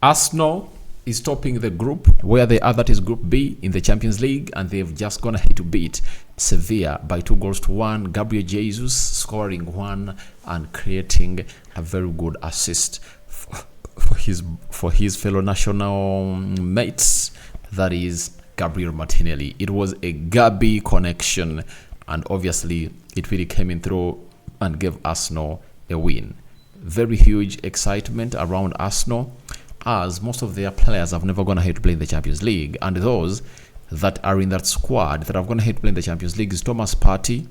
Arsenal is topping the group where they are, that is Group B in the Champions League, and they've just gone ahead to beat Sevilla by 2-1. Gabriel Jesus scoring one and creating a very good assist for his fellow national mates, that is Gabriel Martinelli. It was a Gabi connection, and obviously it really came in through and gave Arsenal a win. Very huge excitement around Arsenal, as most of their players have never gone ahead to play in the Champions League, and those that are in that squad that have gone ahead to play in the Champions League is Thomas Partey,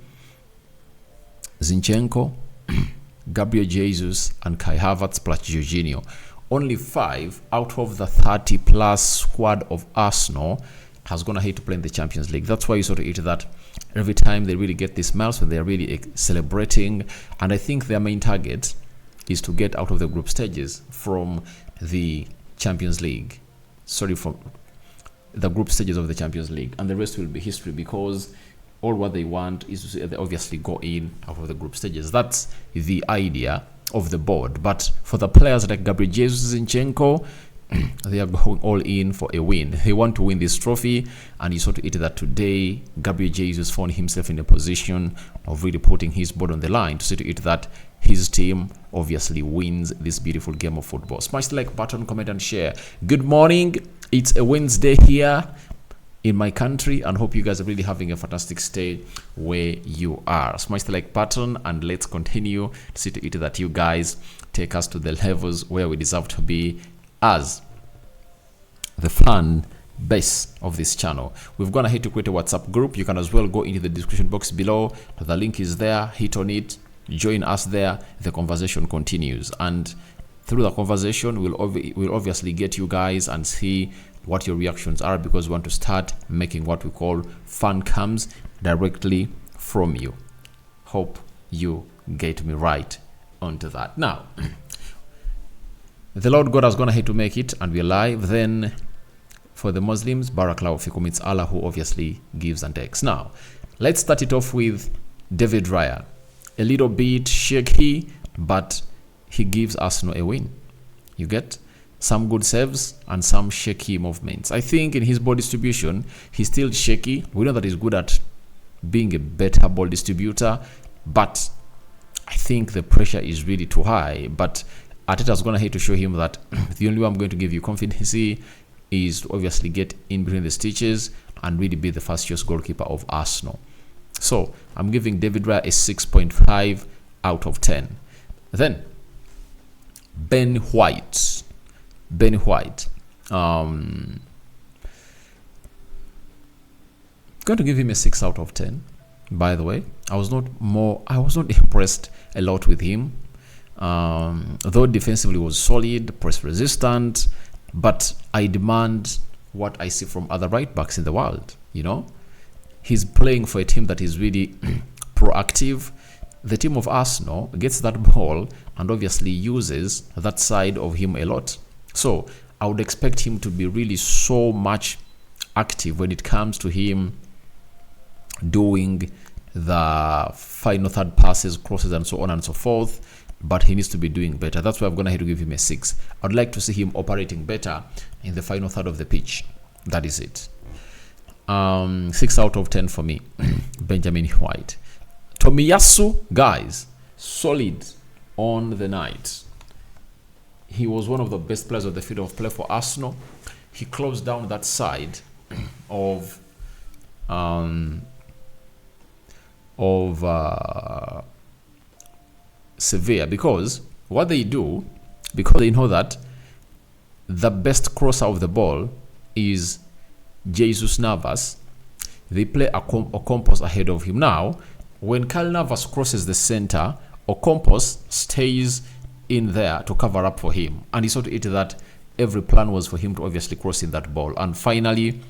Zinchenko, Gabriel Jesus, and Kai Havertz plus Jorginho. Only 5 out of the 30 plus squad of Arsenal has gone ahead to play in the Champions League. That's why you sort of eat that every time they really get this milestone, they're really celebrating. And I think their main target is to get out of the group stages from the Champions League. Sorry, from the group stages of the Champions League. And the rest will be history, because all what they want is to obviously go in out of the group stages. That's the idea of the board. But for the players like Gabriel Jesus, Zinchenko, they are going all in for a win. They want to win this trophy, and you saw to it that today Gabriel Jesus found himself in a position of really putting his board on the line to see to it that his team obviously wins this beautiful game of football. Smash the like button, comment and share. Good morning. It's a Wednesday here in my country, and hope you guys are really having a fantastic stay where you are. Smash the like button, and let's continue to see to it that you guys take us to the levels where we deserve to be as the fan base of this channel. We've gone ahead to create a WhatsApp group. You can as well go into the description box below. The link is there. Hit on it, join us there. The conversation continues, and through the conversation we'll obviously get you guys and see what your reactions are, because we want to start making what we call fan cams directly from you. Hope you get me right onto that. Now, the Lord God has gone ahead to make it, and we're live. Then for the Muslims, Barakallahu fikum, it's Allah who obviously gives and takes. Now, let's start it off with David Raya. A little bit shaky, but he gives Arsenal a win. You get some good saves and some shaky movements. I think in his ball distribution, he's still shaky. We know that he's good at being a better ball distributor, but I think the pressure is really too high. But Arteta's going ahead to show him that the only way I'm going to give you confidence is to obviously get in between the stitches and really be the first choice goalkeeper of Arsenal. So I'm giving David Raya a 6.5 out of 10. Then Ben White. Going to give him a 6 out of 10. By the way, I was not impressed a lot with him. Though defensively was solid, press resistant, but I demand what I see from other right backs in the world. You know, he's playing for a team that is really proactive. The team of Arsenal gets that ball and obviously uses that side of him a lot. So I would expect him to be really so much active when it comes to him doing the final third passes, crosses, and so on and so forth. But he needs to be doing better. That's why I'm going to have to give him a 6. I'd like to see him operating better in the final third of the pitch. That is it. 6 out of 10 for me. Benjamin White. Tomiyasu, guys, solid on the night. He was one of the best players of the field of play for Arsenal. He closed down that side of Sevilla, because what they do, because they know that the best crosser of the ball is Jesus Navas, they play Okompos ahead of him. Now, when Kyle Navas crosses the center, Okompos stays in there to cover up for him, and he saw to it that every plan was for him to obviously cross in that ball, and finally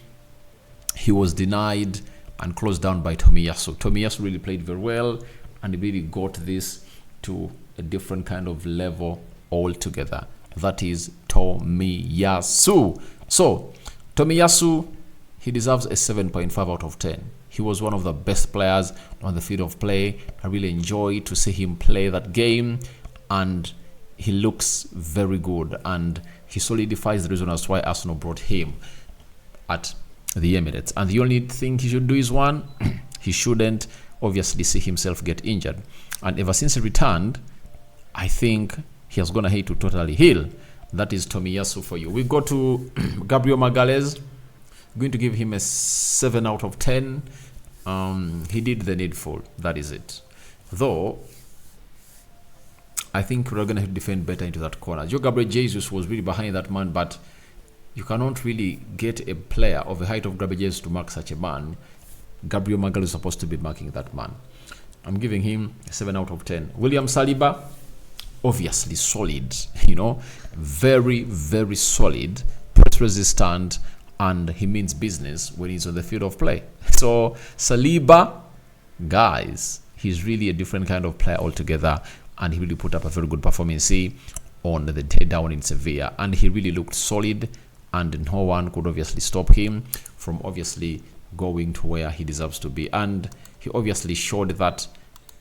he was denied and closed down by Tomiyasu. Tomiyasu really played very well, and he really got this to a different kind of level altogether. That is Tomiyasu. So Tomiyasu, he deserves a 7.5 out of 10. He was one of the best players on the field of play. I really enjoyed to see him play that game, and he looks very good, and he solidifies the reason as why Arsenal brought him at the Emirates. And the only thing he should do is one, he shouldn't obviously see himself get injured. And ever since he returned, I think he has gone ahead to totally heal. That is Tomiyasu for you. We go to Gabriel Magalhaes. Going to give him a 7 out of 10. He did the needful. That is it. Though, I think we're going to defend better into that corner. Joe Gabriel Jesus was really behind that man, but you cannot really get a player of the height of Gabriel Jesus to mark such a man. Gabriel Magalhaes is supposed to be marking that man. I'm giving him a 7 out of 10. William Saliba, obviously solid, very, very solid, press resistant, and he means business when he's on the field of play. So Saliba, guys, he's really a different kind of player altogether, and he really put up a very good performance on the day down in Sevilla, and he really looked solid, and no one could obviously stop him from obviously going to where he deserves to be. And he obviously showed that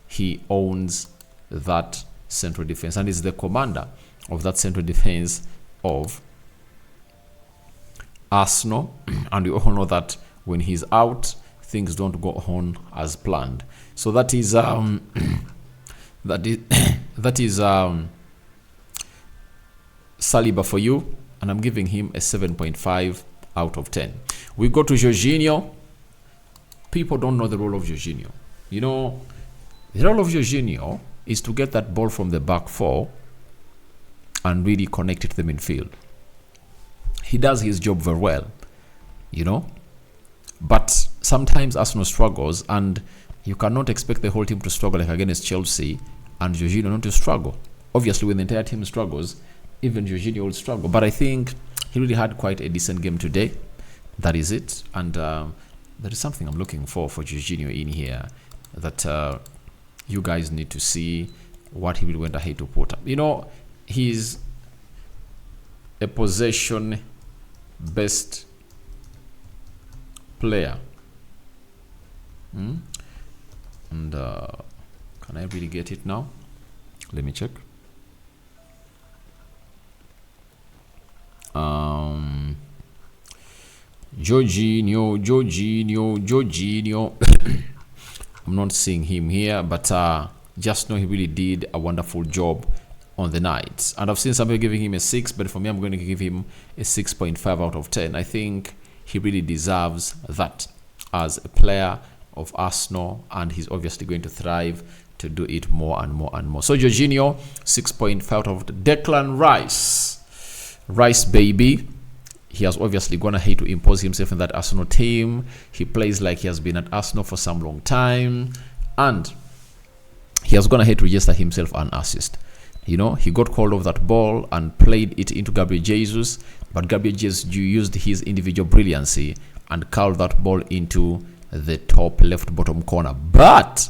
he owns that central defense and is the commander of that central defense of Arsenal. And we all know that when he's out, things don't go on as planned. So that is that is Saliba for you, and I'm giving him a 7.5 out of 10. We go to Jorginho. People don't know the role of Jorginho. The role of Jorginho is to get that ball from the back four and really connect it to the midfield. He does his job very well, but sometimes Arsenal struggles, and you cannot expect the whole team to struggle like against Chelsea and Jorginho not to struggle. Obviously, when the entire team struggles, even Jorginho will struggle. But I think he really had quite a decent game today. That is it. And there is something I'm looking for Jorginho in here that you guys need to see what he will went ahead to put up. He's a possession-based player. And can I really get it now? Let me check. Jorginho. I'm not seeing him here, but just know he really did a wonderful job on the night. And I've seen somebody giving him a 6, but for me, I'm going to give him a 6.5 out of 10. I think he really deserves that as a player of Arsenal, and he's obviously going to thrive to do it more and more and more. So Jorginho, 6.5 out of Declan Rice baby. He has obviously gone ahead to impose himself in that Arsenal team. He plays like he has been at Arsenal for some long time, and he has gone ahead to register himself an assist. He got hold of that ball and played it into Gabriel Jesus, but Gabriel Jesus used his individual brilliancy and curled that ball into the top left bottom corner. But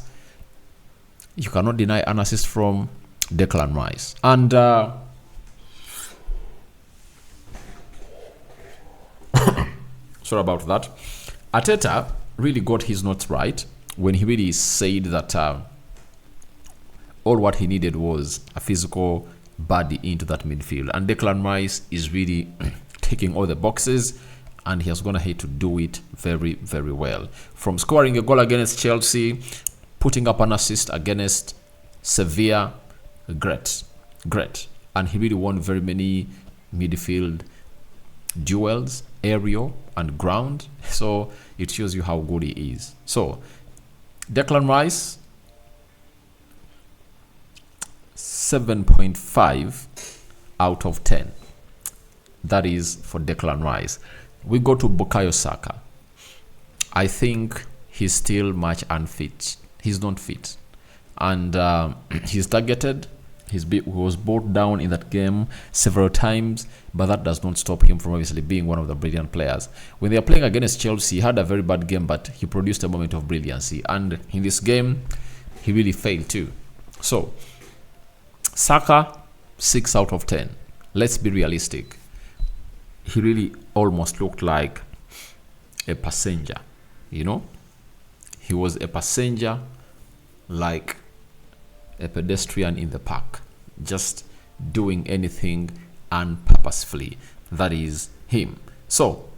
you cannot deny an assist from Declan Rice. And sorry about that. Arteta really got his notes right when he really said that all what he needed was a physical body into that midfield. And Declan Rice is really taking all the boxes, and he has gone ahead to do it very, very well. From scoring a goal against Chelsea, putting up an assist against Sevilla, great. And he really won very many midfield duels, aerial and ground. So it shows you how good he is. So Declan Rice, 7.5 out of 10. That is for Declan Rice. We go to Bukayo Saka. I think he's still much unfit. He's not fit. And he's targeted. He was brought down in that game several times, but that does not stop him from obviously being one of the brilliant players. When they are playing against Chelsea, he had a very bad game, but he produced a moment of brilliancy. And in this game, he really failed too. So, Saka, 6 out of 10. Let's be realistic. He really almost looked like a passenger, He was a passenger, like a pedestrian in the park, just doing anything and purposefully. That is him. So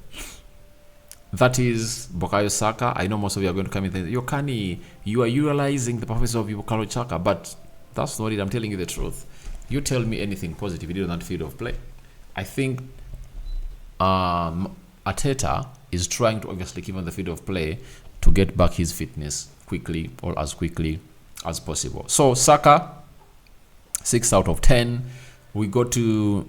that is Bukayo Saka. I know most of you are going to come in and say, Rokani, you are utilizing the performance of Bukayo Saka, but that's not it. I'm telling you the truth. You tell me anything positive he did on that field of play. I think Arteta is trying to obviously keep on the field of play to get back his fitness quickly, or as quickly as possible. So Saka, 6 out of 10. We go to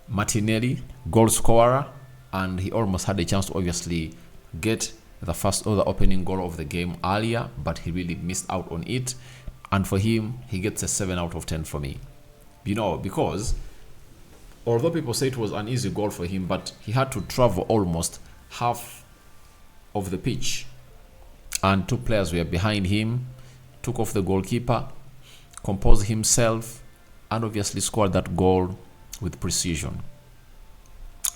Martinelli, goal scorer, and he almost had a chance to obviously get the first or the opening goal of the game earlier, but he really missed out on it. And for him, he gets a 7 out of 10 for me. You know, because although people say it was an easy goal for him, but he had to travel almost half of the pitch, and 2 players were behind him, took off the goalkeeper, composed himself, and obviously scored that goal with precision.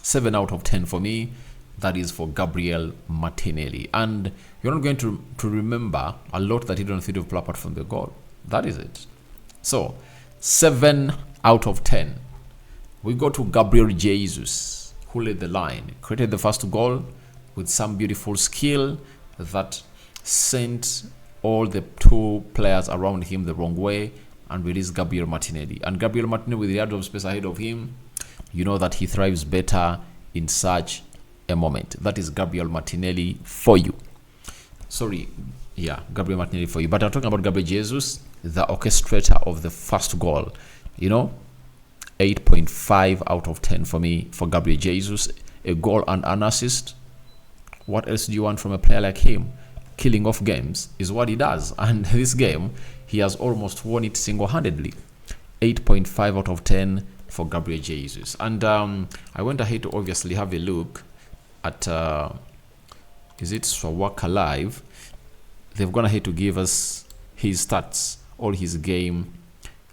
7 out of 10 for me. That is for Gabriel Martinelli. And you're not going to remember a lot that he did on the field of play apart from the goal. That is it. So 7 out of 10. We go to Gabriel Jesus, who led the line, created the first goal with some beautiful skill that sent all the 2 players around him the wrong way and released Gabriel Martinelli. And Gabriel Martinelli, with the yard of space ahead of him, you know that he thrives better in such a moment. That is Gabriel Martinelli for you. Sorry, yeah, Gabriel Martinelli for you. But I'm talking about Gabriel Jesus, the orchestrator of the first goal. You know, 8.5 out of 10 for me for Gabriel Jesus. A goal and an assist. What else do you want from a player like him? Killing off games is what he does. And this game, he has almost won it single-handedly. 8.5 out of 10 for Gabriel Jesus. And I went ahead to obviously have a look at, is it Swawaka Live? They've gone ahead to give us his stats, all his game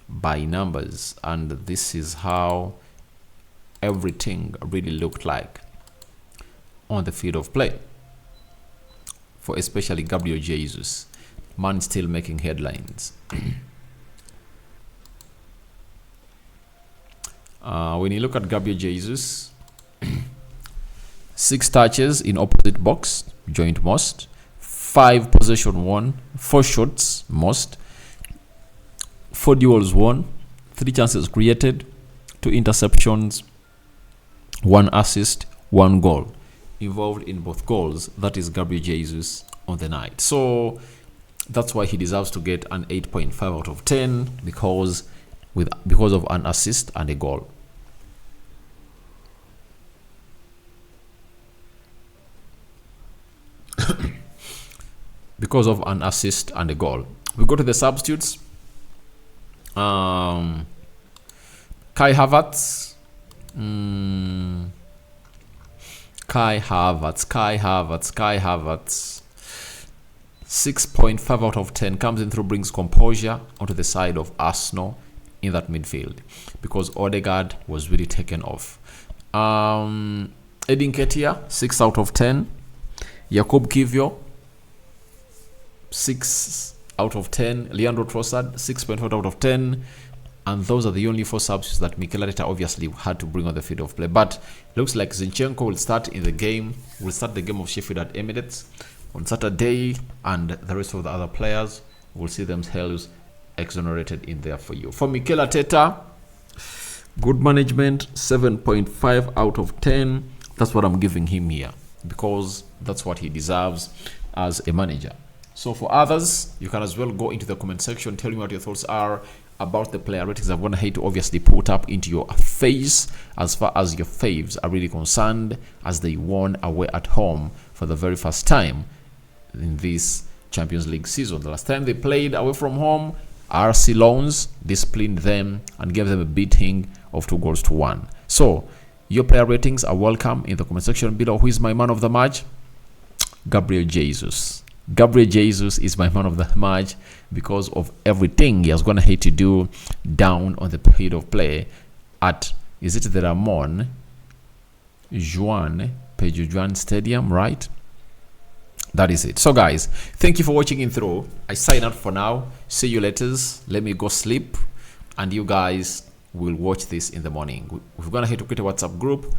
by numbers. And this is how everything really looked like on the field of play for especially Gabriel Jesus. Man still making headlines. When you look at Gabriel Jesus, 6 touches in opposite box, joint most, 5 possession won, 4 shots most, 4 duels won, 3 chances created, 2 interceptions, 1 assist, 1 goal. Involved in both goals. That is Gabriel Jesus on the night. So that's why he deserves to get an 8.5 out of 10 because of an assist and a goal. Because of an assist and a goal. We go to the substitutes. Kai Havertz. Kai Havertz. 6.5 out of 10. Comes in through, brings composure onto the side of Arsenal in that midfield because Odegaard was really taken off. Edin Nketiah, 6 out of 10. Jakub Kiwior, 6 out of 10. Leandro Trossard, 6.5 out of 10. And those are the only 4 substitutes that Mikel Arteta obviously had to bring on the field of play. But looks like Zinchenko will start in the game. Will start the game of Sheffield at Emirates on Saturday, and the rest of the other players will see themselves exonerated in there for you. For Mikel Arteta, good management, 7.5 out of 10. That's what I'm giving him here because that's what he deserves as a manager. So for others, you can as well go into the comment section, tell me what your thoughts are about the player ratings. I'm going to hate to obviously put up into your face as far as your faves are really concerned, as they won away at home for the very first time in this Champions League season. The last time they played away from home, RC Loans disciplined them and gave them a beating of 2-1. So your player ratings are welcome in the comment section below. Who is my man of the match? Gabriel Jesus. Gabriel Jesus is my man of the match because of everything he has gone ahead to do down on the field of play at, is it the Ramon Juan Stadium, right? That is it. So guys, thank you for watching in through. I sign out for now. See you later. Let me go sleep, and you guys we'll watch this in the morning. We're gonna head to create a WhatsApp group.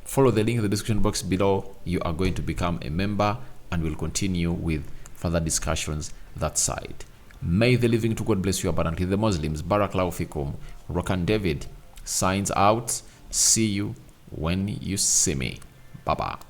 Follow the link in the description box below. You are going to become a member, and we'll continue with further discussions that side. May the living to God bless you abundantly. The Muslims, Barakallahu fikum. Rokani David signs out. See you when you see me. Bye-bye.